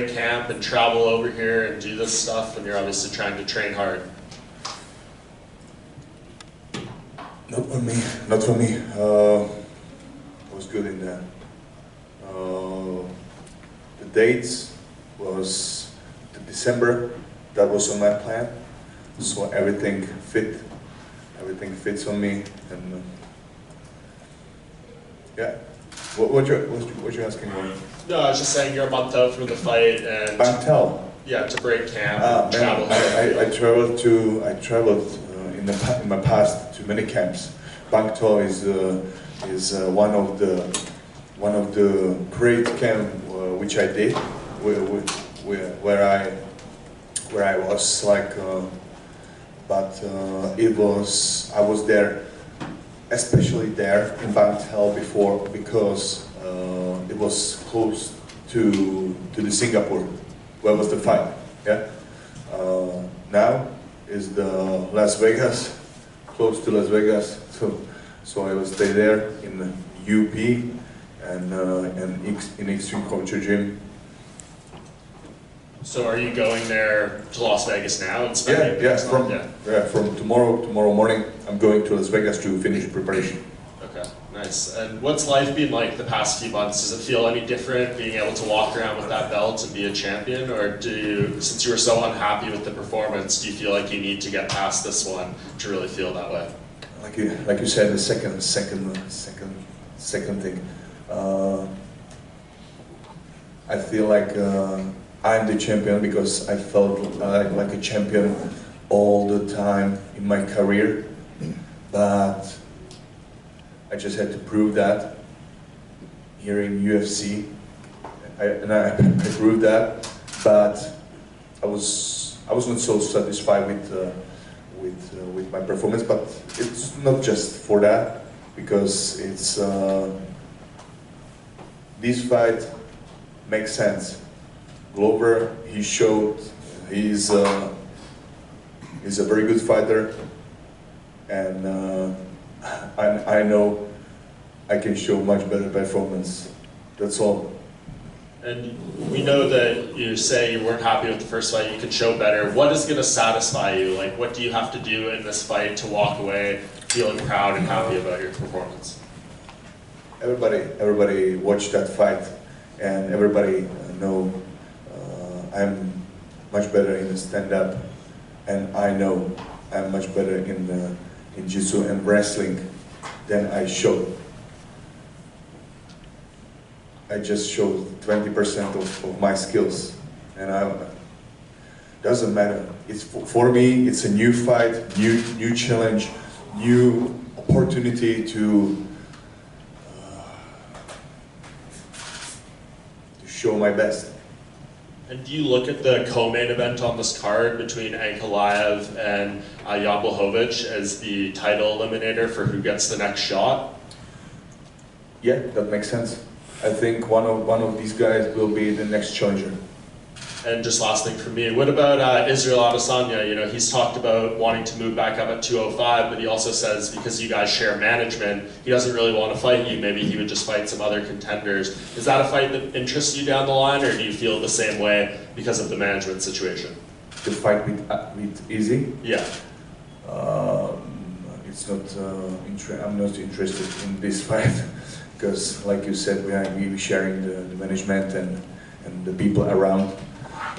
camp and travel over here and do this stuff when you're obviously trying to train hard? Not for me. Not for me. I was good in that. The dates was the December. That was on my plan. So everything fit. Everything fits on me. And yeah. What you asking me? No, I was just saying you're a month out from the fight and yeah, to break camp and travel. I traveled in my past to many camps. Bangtao is one of the great camp which I did, where I was like, but I was there. Especially there in Bangtao before, because it was close to the Singapore, where was the fight. Yeah. Now is the Las Vegas, close to Las Vegas. So I will stay there in the UP and in Extreme Culture Gym. So are you going there to Las Vegas now? And From tomorrow morning, I'm going to Las Vegas to finish preparation. Okay, nice. And what's life been like the past few months? Does it feel any different being able to walk around with that belt and be a champion? Or since you were so unhappy with the performance, do you feel like you need to get past this one to really feel that way? Like you said, the second thing. I feel like I'm the champion because I felt like a champion all the time in my career, but I just had to prove that here in UFC, I proved that, but I was not so satisfied with my performance. But it's not just for that, because it's this fight makes sense. Glover, he showed he's a very good fighter, and I know I can show much better performance. That's all. And we know that you say you weren't happy with the first fight, you could show better. What is going to satisfy you? Like, what do you have to do in this fight to walk away feeling proud and happy about your performance? Everybody watched that fight, and everybody know I'm much better in the stand-up, and I know I'm much better in jiu-jitsu and wrestling than I showed. I just showed 20% of my skills, and doesn't matter. It's for me. It's a new fight, new challenge, new opportunity to show my best. And do you look at the co-main event on this card between Ankalaev and Jan Blachowicz as the title eliminator for who gets the next shot? Yeah, that makes sense. I think one of these guys will be the next challenger. And just last thing for me, what about Israel Adesanya? You know, he's talked about wanting to move back up at 205, but he also says because you guys share management, he doesn't really want to fight you. Maybe he would just fight some other contenders. Is that a fight that interests you down the line, or do you feel the same way because of the management situation? The fight with Easy? Yeah. It's not. I'm not interested in this fight because, like you said, we sharing the management and the people around.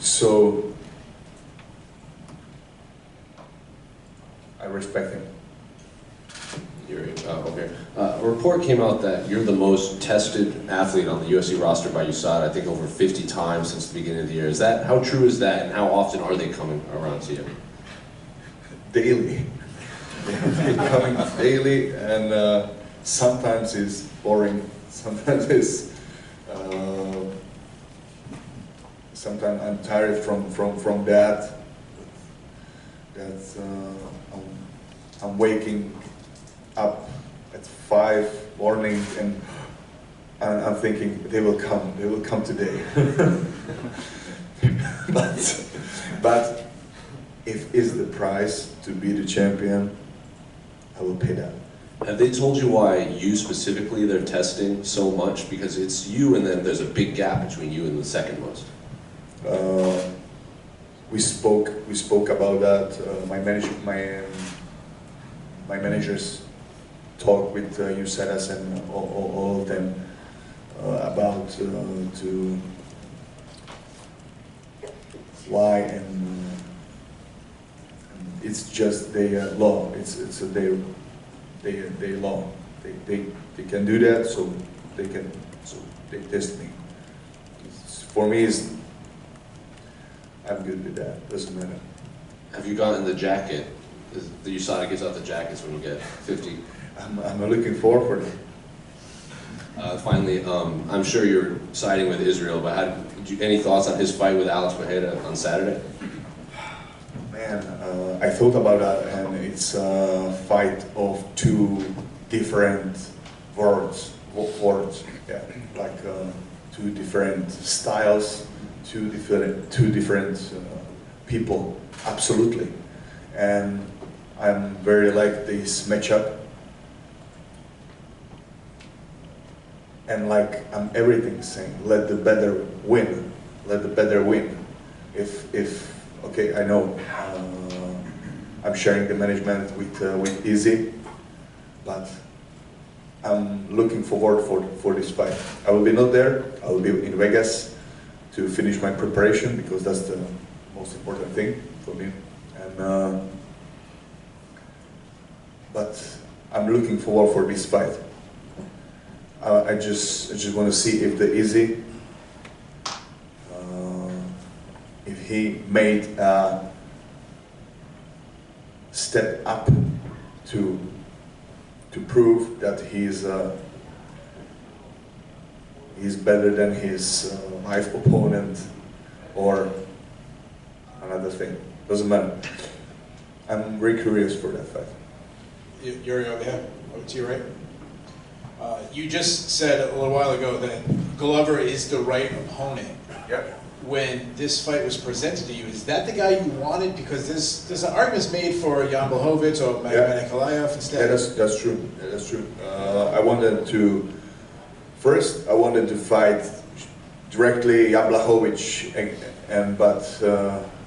So I respect him. Okay. A report came out that you're the most tested athlete on the UFC roster by USADA, I think over 50 times since the beginning of the year. How true is that, and how often are they coming around to you? Daily. They're coming daily, and sometimes it's boring. Sometimes it's. Sometimes I'm tired from that. I'm waking up at 5 morning and I'm thinking they will come today. but if it's the price to be the champion, I will pay that. Have they told you why you specifically they're testing so much? Because it's you and then there's a big gap between you and the second most. We spoke about that. My managers talked with USADAs and all of them about to why, and it's just their law. It's their law. They can do that, so they test me. For me, I'm good with that. Doesn't matter. Have you gotten the jacket? The USADA gives out the jackets when you get 50. I'm looking forward for it. Finally, I'm sure you're siding with Israel, but any thoughts on his fight with Alex Teixeira on Saturday? Man, I thought about that, and it's a fight of two different worlds. Yeah, like two different styles, two different people, absolutely. And I'm very like this matchup. And like I'm everything saying, let the better win. Let the better win. If okay, I know I'm sharing the management with Easy, but I'm looking forward for this fight. I will be not there. I will be in Vegas to finish my preparation because that's the most important thing for me. And but I'm looking forward for this fight. I just want to see if the Easy, if he made a step up to prove that he's better than his life opponent or another thing. Doesn't matter. I'm very curious for that fight. Yuri, over here, over to you, right? You just said a little while ago that Glover is the right opponent. Yep. When this fight was presented to you, is that the guy you wanted? Because there's an argument made for Jan Blachowicz or Magomed Ankalaev instead. Yeah, that's true. Yeah, that's true. I wanted to fight directly Jan Blachowicz, but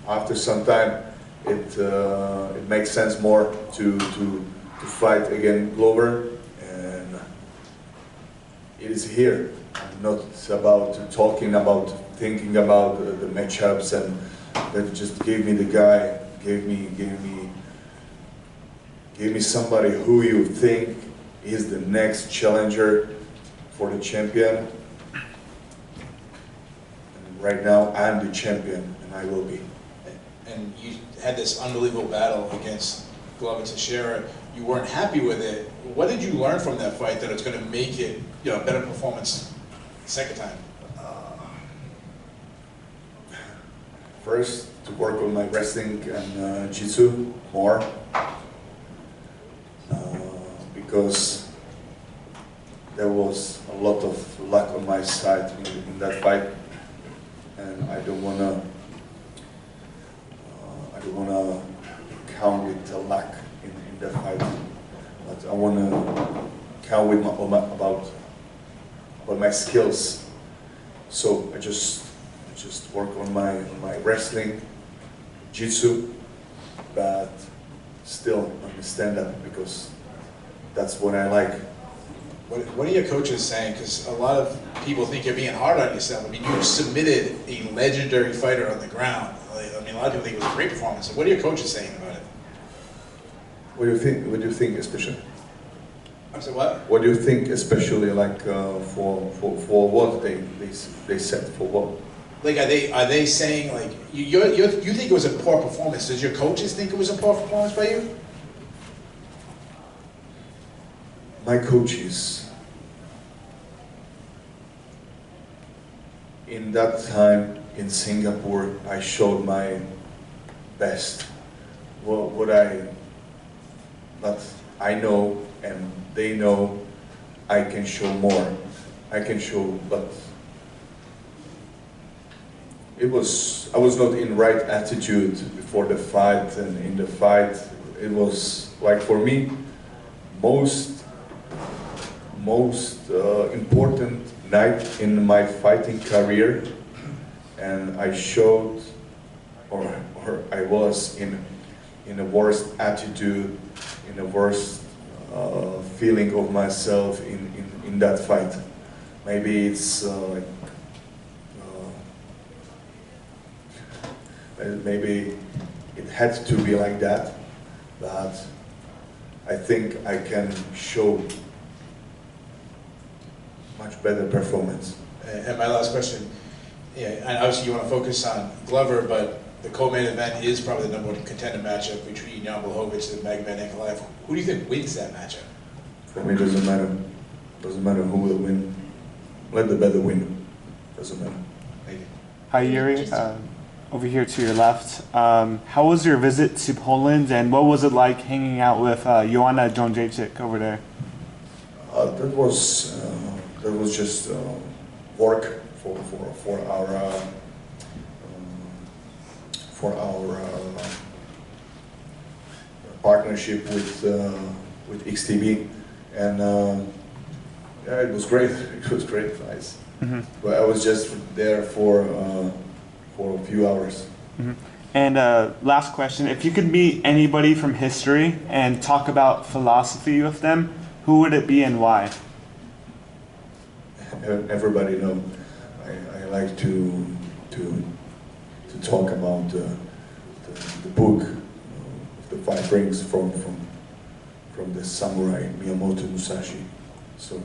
after some time, it makes sense more to fight again Glover. It is here. I'm not about thinking about the matchups, and that just gave me the guy, gave me somebody who you think is the next challenger for the champion. And right now, I'm the champion, and I will be. And you had this unbelievable battle against Glover Teixeira. You weren't happy with it. What did you learn from that fight that it's going to make it, a better performance the second time? First, to work on my wrestling and jiu-jitsu more, because there was a lot of luck on my side in that fight, and I don't wanna count with the luck in that fight. But I want to count with about my skills. So I just work on my wrestling, jiu-jitsu, but still understand that because that's what I like. What are your coaches saying? Because a lot of people think you're being hard on yourself. I mean, you submitted a legendary fighter on the ground. I mean, a lot of people think it was a great performance. So what are your coaches saying about it? What do you think? What do you think, especially? I'm sorry, what? What do you think, especially like for what they said for what? Like, are they saying like you think it was a poor performance? Does your coaches think it was a poor performance by you? My coaches in that time in Singapore, I showed my best. But I know and they know I can show more. I can show, but I was not in right attitude before the fight, and in the fight it was like for me most important night in my fighting career, and I showed, or I was in a worst attitude, in a worst feeling of myself in that fight. Maybe it's maybe it had to be like that, but I think I can show much better performance. And my last question, yeah, and obviously you want to focus on Glover, but the co-main event is probably the number one contender matchup between Jan Blachowicz and Magomed Ankalaev. Who do you think wins that matchup? For me, it doesn't matter. Doesn't matter who will win. Let the better win. Doesn't matter. Thank you. Hi, Jiri. Over here to your left. How was your visit to Poland, and what was it like hanging out with Joanna Jędrzejczyk over there? That was just work for our partnership with XTB, and yeah, it was great. It was great, nice. Mm-hmm. But I was just there for a few hours. Mm-hmm. And last question, if you could meet anybody from history and talk about philosophy with them, who would it be and why? Everybody know I like to talk about the book, the five rings from the samurai Miyamoto Musashi. So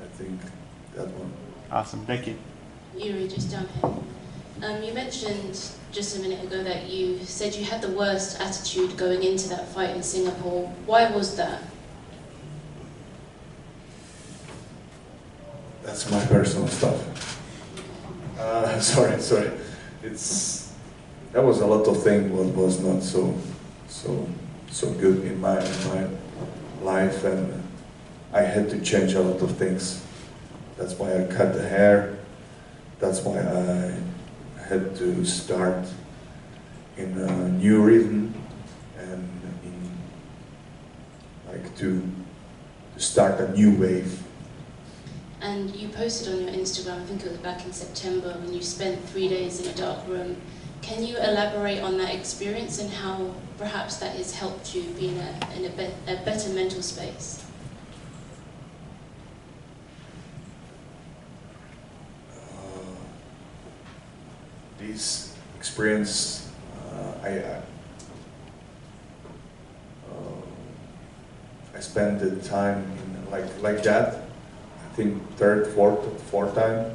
I think that one. Awesome, thank you. Jiri, just down here. You mentioned just a minute ago that you said you had the worst attitude going into that fight in Singapore. Why was that? That's my personal stuff. Sorry. That was a lot of things what was not so good in my life, and I had to change a lot of things. That's why I cut the hair. That's why I had to start in a new rhythm and to start a new wave. And you posted on your Instagram, I think it was back in September, when you spent 3 days in a dark room. Can you elaborate on that experience and how perhaps that has helped you be in a better mental space? This experience, I spent the time in like that. I think third, fourth time.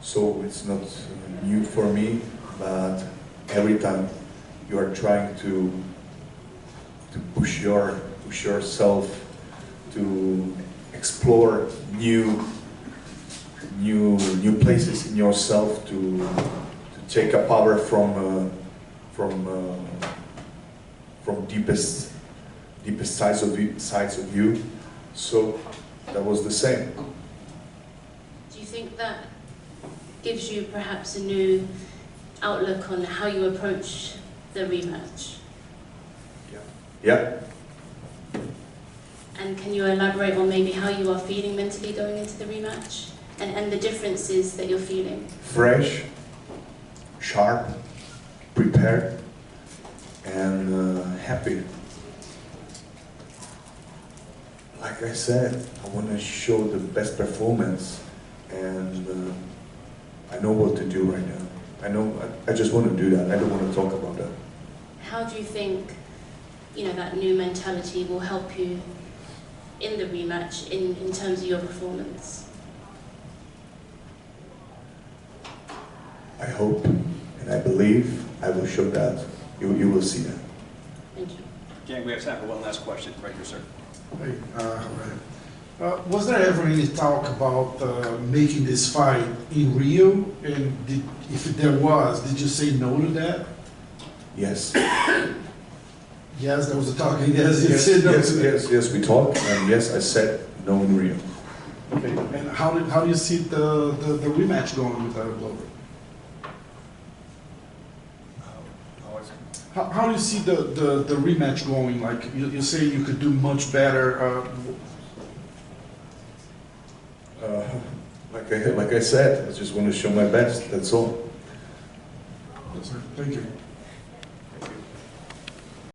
So it's not new for me, but every time you are trying to push yourself to explore new places in yourself, to take a power from deepest sides of you. So that was the same. Do you think that gives you perhaps a new outlook on how you approach the rematch? Yeah. And can you elaborate on maybe how you are feeling mentally going into the rematch and the differences that you're feeling? Fresh, sharp, prepared, and happy. Like I said, I want to show the best performance, and I know what to do right now. I just want to do that. I don't want to talk about that. How do you think, that new mentality will help you in the rematch in terms of your performance? I hope and I believe I will show that. You will see that. Thank you. Gang, we have time for one last question. Right here, sir. Hey, was there ever any talk about making this fight in Rio? And if there was, did you say no to that? Yes. Yes, there was a talk. Yes, you said no to that. Yes, we talked, and yes, I said no in Rio. Okay, and how do you see the rematch going with Glover? How do you see the rematch going? Like you say you could do much better. Like I said, I just want to show my best. That's all. sir. Thank you.